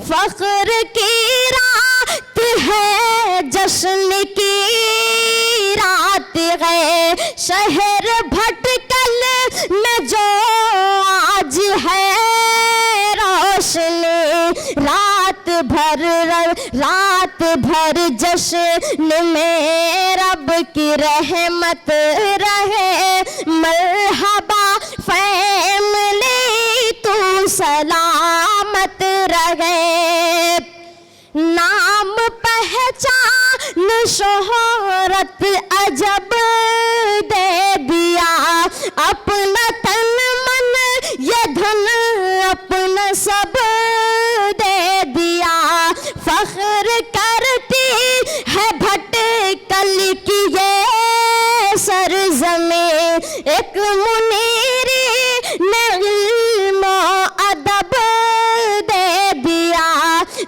फख्र की रात है, जश्न की रात है, शहर भटकल में जो आज है रोशनी, रात भर जश्न में रब की रहमत रहे। मरहबा फैमिली तू सलामत रहे, नाम पहचान शोहरत अजब दे दिया, अपना तन मन ये धन अपना सब दे दिया। फख्र करती है भटकल की ये सरज़मीं, एक मुनीरी ने इल्म अदब दे दिया।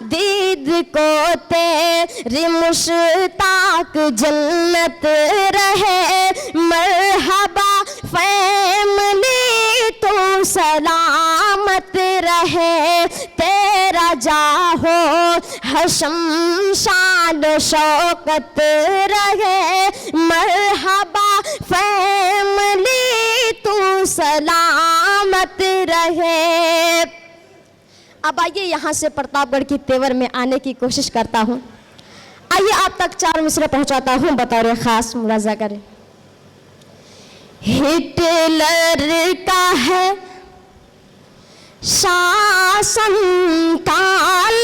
दीद को तेरी मुश्ताक जन्नत रहे, मरहबा फैमिली तू सलामत रहे। तेरा जाहो हशम शान शौकत रहे, मरहबा फैमिली तू सलामत रहे। अब आइए यहाँ से प्रतापगढ़ की तेवर में आने की कोशिश करता हूँ। आइए आप तक 4 मिसरे पहुँचाता हूँ, बतौर खास मुलाजा करें। हिटलर का है शासन काल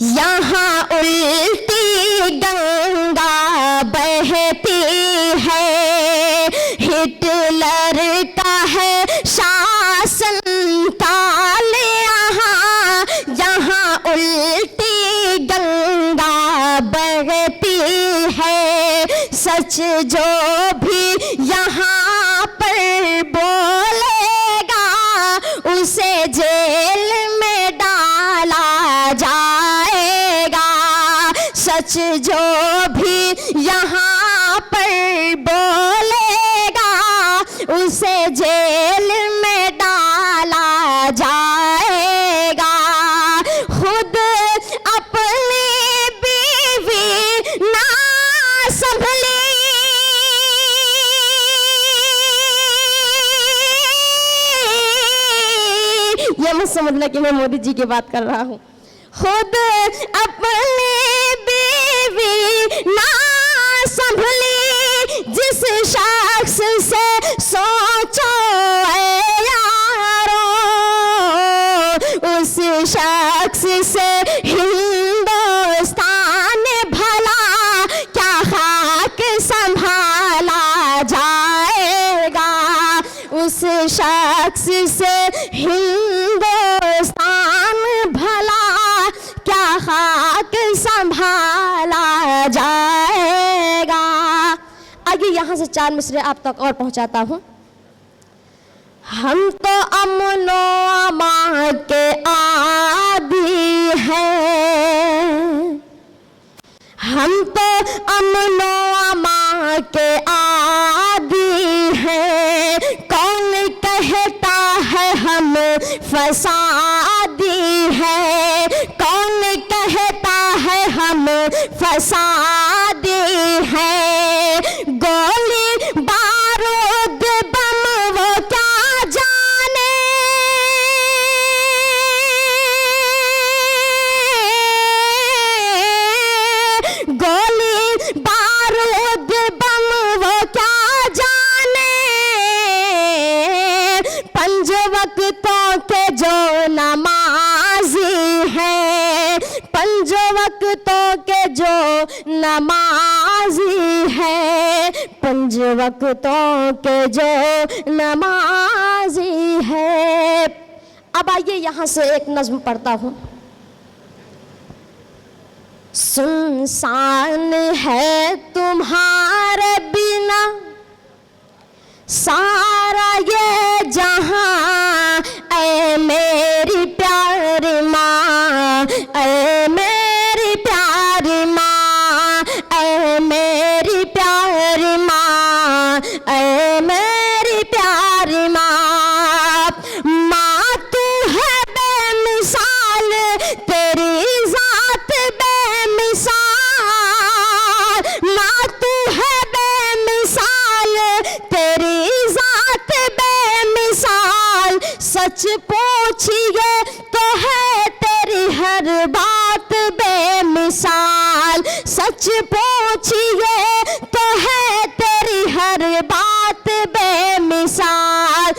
यहाँ उल्टी गंगा बहती है। हिटलर का है शासन काल यहाँ उल्टी गंगा बहती है। सच जो भी यहाँ पर बोलेगा उसे जेल में डाला जाएगा। सच जो भी यहाँ पर बोलेगा उसे जेल में डाला जाएगा। खुद अपनी बीवी ना संभली, ये मत समझना कि मैं मोदी जी की बात कर रहा हूँ। खुद अपनी बीवी ना संभली, जिस शख्स से सोचो यारो उस शख्स से हिंदुस्तान भला क्या खाक संभाला जाएगा। उस शख्स से हिंदुस्तान भला क्या खाक संभाला जाएगा। आगे यहाँ से 4 मिसरे आप तक और पहुँचाता हूँ। हम तो अमनो अमान के आदी हैं, हम तो अमनो अमान के आदी हैं। कौन कहता है हम फसादी हैं, कौन कहता है हम फसादी हैं। गोली बारूद बम वो क्या जाने, गोली बारूद बम वो क्या जाने। 5 वक्तों के जो नमाजी हैं, 5 वक्तों के जो नमाजी हैं, 5 वक्तों के जो नमाजी है। अब आइए यहाँ से एक नज्म पढ़ता हूँ। सुनसान है तुम्हारे बिना सारा ये जहां, ऐ मेरी प्यारी माँ, ऐ मेरी प्यारी माँ, ऐ मेरी प्यारी माँ, ऐ मेरी प्यारी माँ। माँ तू है बेमिसाल सच पूछिए तो है तेरी हर बात बेमिसाल।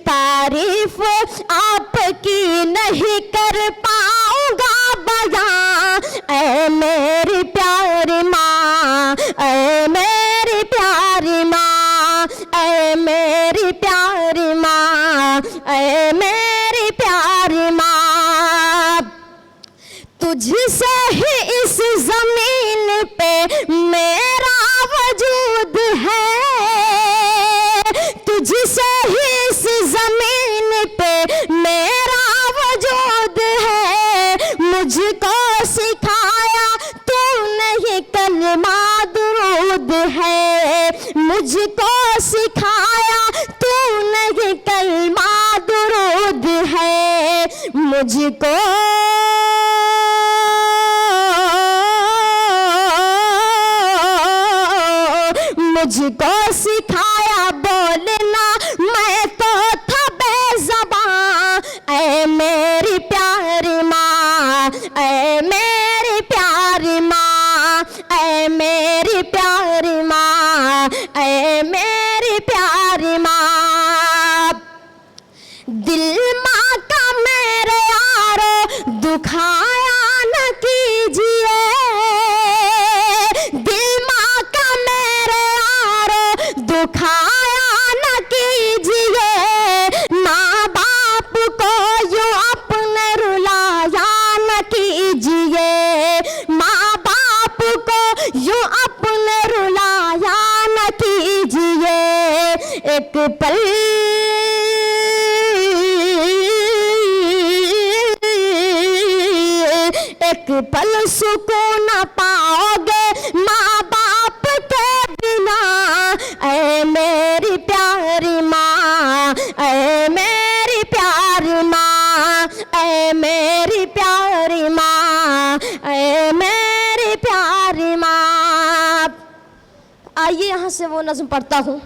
तारीफ आपकी नहीं कर पाऊंगा बयां। ऐ मेरी प्यारी माँ, ऐ मेरी प्यारी माँ, ऐ मेरी प्यारी माँ, ऐ मेरी प्यारी माँ। तुझसे ही इस जमीन पे मेरा वजूद है, तुझसे ही इस जमीन पे मेरा वजूद है। मुझको सिखाया तूने ये कलमा दुरूद है, मुझको सिखाया तूने ये कलमा दुरूद है। मुझको सिखाया बोलना मैं तो था बेज़बान। ऐ मेरी प्यारी माँ, ऐ मेरी प्यारी माँ, ऐ मेरी प्यारी माँ, ऐ मेरी प्यारी माँ। दिल माँ का मेरे यारो दुखाया न कीजिए, दुखाया न कीजिए। माँ बाप को यूं अपने रुलाया न कीजिए, माँ बाप को यूं अपने रुलाया न कीजिए। एक पल सुकून न पाओगे माँ बाप के बिना। ऐ मेरी प्यारी माँ, ऐ मेरी प्यारी माँ, ऐ मेरी प्यारी माँ, ऐ मेरी प्यारी माँ। आइए यहाँ से वो नज़्म पढ़ता हूँ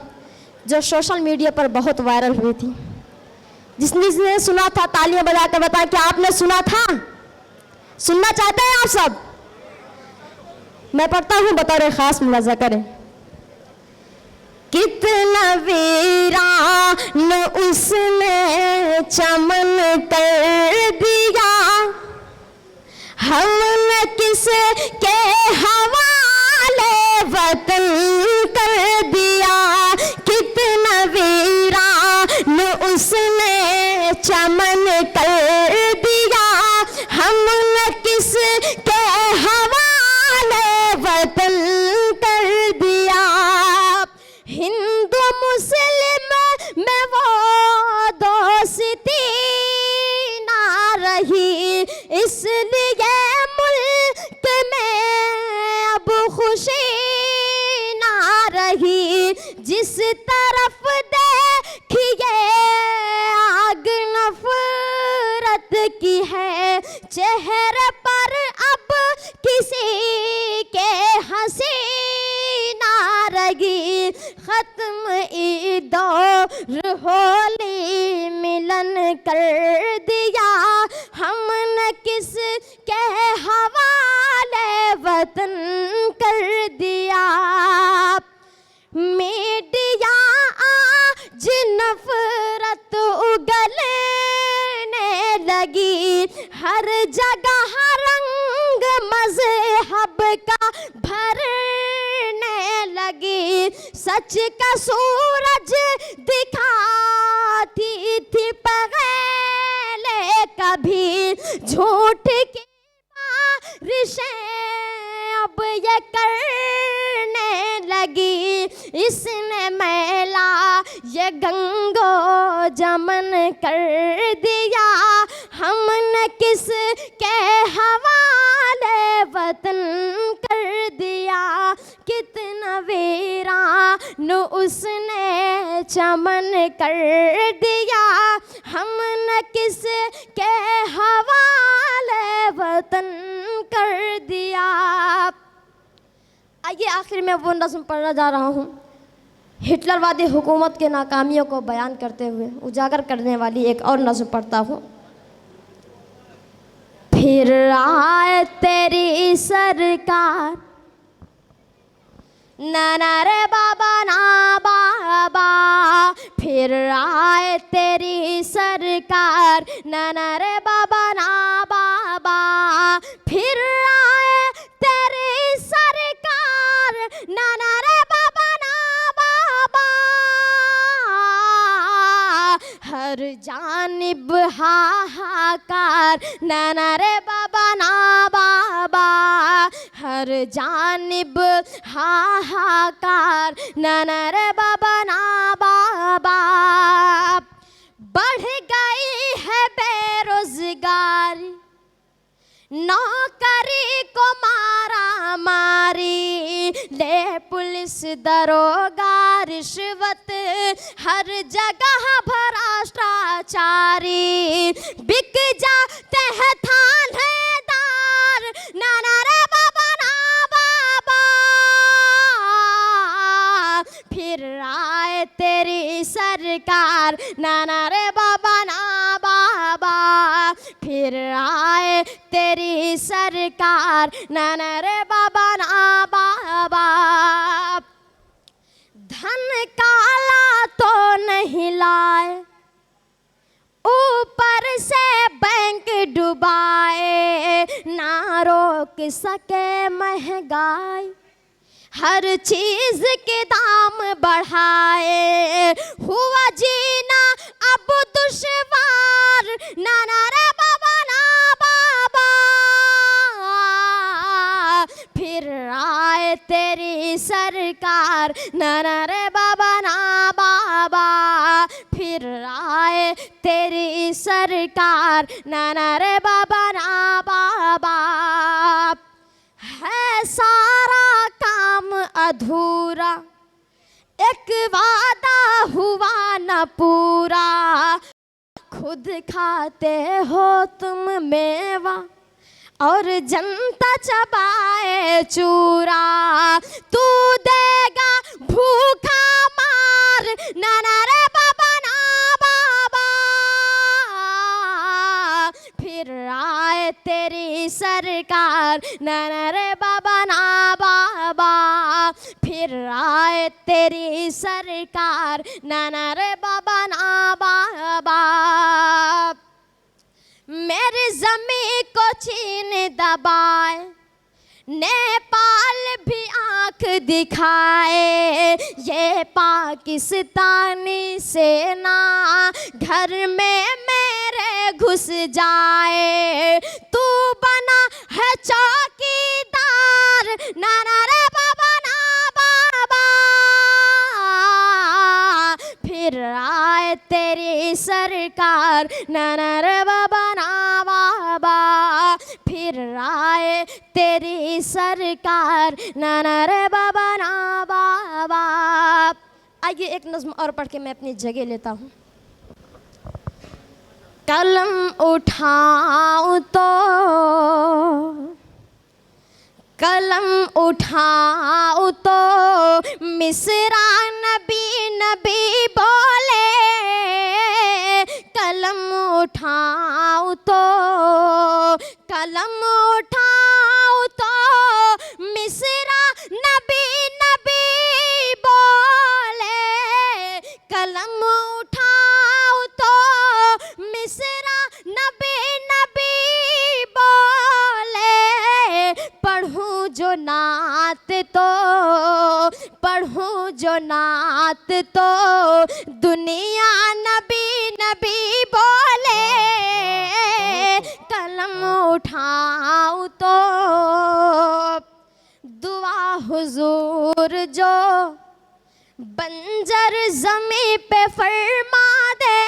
जो सोशल मीडिया पर बहुत वायरल हुई थी। जिसने सुना था तालियां बजा कर बताएं कि आपने सुना था। सुनना चाहते हैं आप सब? मैं पढ़ता हूँ, बतौर खास मुलाजा करें। कितना वीरान उसने चमन कर दिया, हमने किसके हवाले वतन कर दिया। कितना वीरान उसने चमन कर दिया, हमने किसके हवाले वतन कर दिया। हिंदू मुस्लिम में वो दोस्ती ना रही, इसलिए मुल्क में अब खुशी ना रही। जिस तरफ देखिए आग नफरत की है, चेहरे पर अब किसी के हंसी ना रही। खत्म ईद-ओ-दौर होली मिलन कर दिया, हमने किस के हवाले वतन कर दिया। मीडिया आज नफरत उगलने लगी, हर जगह रंग मज़हब का भरने लगी। सच का सूरज दिखाती थी पहले कभी, झूठ की बारिशें अब ये करने लगी। इसने मैला ये गंगो जमन कर दिया, हमने किस के हवाले वतन कर दिया। कितना वीरान उसने चमन कर दिया, हमने किस के हवाले वतन कर दिया। आइए आखिर में वो नज़्म पढ़ना जा रहा हूँ। हिटलरवादी हुकूमत के नाकामियों को बयान करते हुए उजागर करने वाली एक और नज़्म पढ़ता हूँ। फिर आए तेरी सरकार, ना रे बाबा ना बाबा, फिर आए तेरी सरकार, ना रे बाबा ना बाबा, फिर आए तेरी सरकार, ना रे बाबा ना बाबा, हर जानिब हाहाकार, ना रे बाबा ना बाबा, हर जानिब हाहाकार, ना रे बाबा ना बाबा, बढ़ गई है बेरोजगारी, नौकरी को मारा मारी, ले पुलिस दरोगा रिश्वत, हर जगह भ्रष्टाचारी, बिक जाते हैं थानेदार, ना रे बाबा ना बाबा, फिर आए तेरी सरकार, ना रे बाबा ना बाबा, फिर आए तेरी सरकार, ना रे बाबा ना बाबा, धन काला तो नहीं लाए, ऊपर से बैंक डुबाए, ना रोक सके महंगाई, हर चीज के दाम बढ़ाए, हुआ जीना अब दुश्वार, ना रे बाबा ना बाबा, फिर आए तेरी सरकार, ना रे बाबा ना बाबा, फिर आए तेरी सरकार, ना रे बाबा ना बाबा, है सारा काम अधूरा, एक वादा हुआ न पूरा, खुद खाते हो तुम मेवा और जनता चबाए चूरा, तू देगा भूखा मार, ना रे बाबा ना बाबा, फिर आए तेरी सरकार, ना रे बाबा ना बाबा, फिर आए तेरी सरकार, ना रे बाबा ना बाबा, मेरी ज़मीं को चीन दबाए, नेपाल भी आंख दिखाए, ये पाकिस्तानी सेना घर में मेरे घुस जाए, तू बना है चौकीदार, ना रे बाबा ना बाबा, फिर आए तेरी सरकार, ना रे बाबा ना बाबा, फिर आए तेरी सरकार, ना रे बाबा ना बाबा। आइए एक नज़्म और पढ़ के मैं अपनी जगह लेता हूँ। कलम उठाऊं तो, कलम उठाऊं तो मिसरा नबी नबी बोले, कलम उठाऊं तो, कलम उठाऊं तो मिसरा नबी नबी बोले, कलम उठाऊं तो मिसरा नबी नबी बोले, पढ़ूं जो नात तो, पढ़ूं जो नात तो दुनिया नबी नबी बोले, कलम उठाऊं तो दुआ हुजूर जो बंजर ज़मीं पे फरमा दे,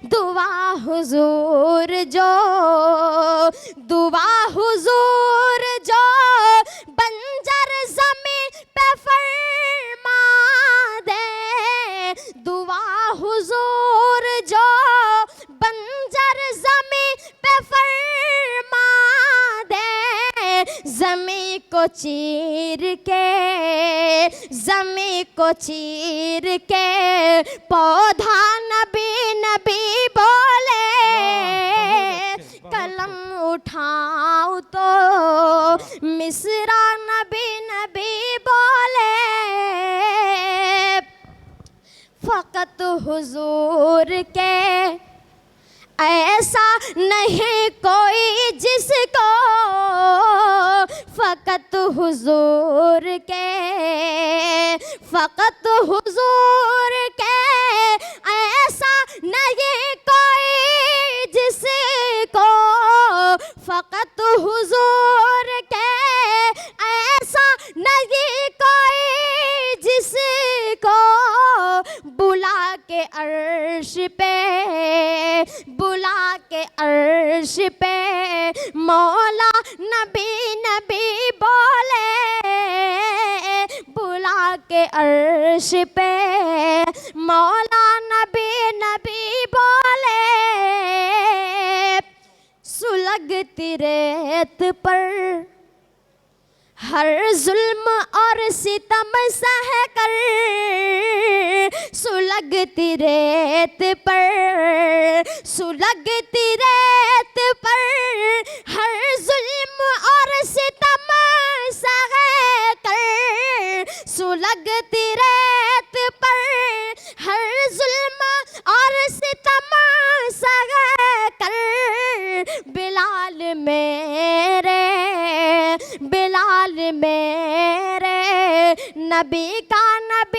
दुआ हुजूर जो, दुआ हुजूर जो बंजर ज़मीं पे फरमा दे, दुआ हुजूर जो बंजर ज़मीं पे फरमा दे, ज़मीं को चीर के, ज़मीं को चीर के पौधा नबी नबी बोले। कलम उठाऊं तो मिसरा नबी नबी बोले। फ़कत हुजूर के ऐसा नहीं कोई जिसको, फ़कत हुजूर के, फ़कत हुजूर के ऐसा नहीं कोई जिसको, फ़कत हुजूर के ऐसा नहीं कोई जिसको, बुला के अर्श पे, बुला के अर्श पे मौला नबी नबी बोले। बुला के अर्श पे मौला नबी नबी बोले। सुलगती रेत पर हर जुल्म और सितम सह कर, सुलगती रेत पर, सुलगती रेत पर हर जुल्म और सितम सह कर, सुलगती रेत पर हर जुल्म और सितम सह कर, बिलाल मेरे, बिलाल मेरे नबी का नबी